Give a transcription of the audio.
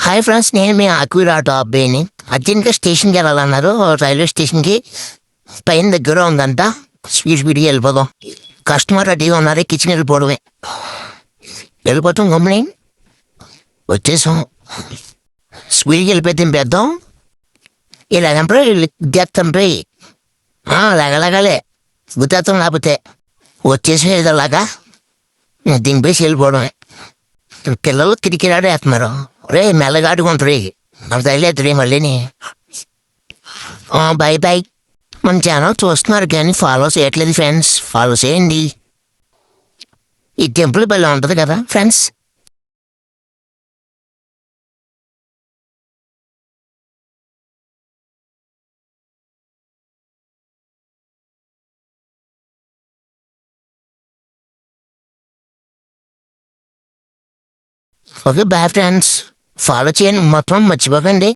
Hi friends, నేను మీ అక్విరాటో అబ్బాయిని. అర్జెంట్గా స్టేషన్కి వెళ్ళాలన్నారు. రైల్వే స్టేషన్కి పైన దగ్గర ఉందంట. స్పీడ్గా వెళ్ళిపోదాం. కస్టమర్ రెడీగా ఉన్నారు, కిచెన్ వెళ్ళిపోవడమే. వెళ్ళిపోతాం గమ్ముని వచ్చేసాం. స్పీడ్కి వెళ్ళిపోయి తింపేద్దాం. ఇలాగంపై గుద్దేస్తాంపై లాగలగాలే గుద్దేస్తాం. లేకపోతే వచ్చేసి ఏదోలాగా దింపేసి వెళ్ళిపోవడమే. పిల్లలు కిరికిరాడేస్తున్నారు. రే మెల్లగాడుకుంటారు, నాకు తగిలేదు మళ్ళీని. Bye bye. మన ఛానల్ చూస్తున్నారు కానీ ఫాలో చేయట్లేదు ఫ్రెండ్స్. ఫాలో చేయండి. ఈ టెంపుల్ బయలు ఉంటుంది కదా friends. Okay bye friends. Follow చేయండి, మొత్తం మర్చిపోకండి.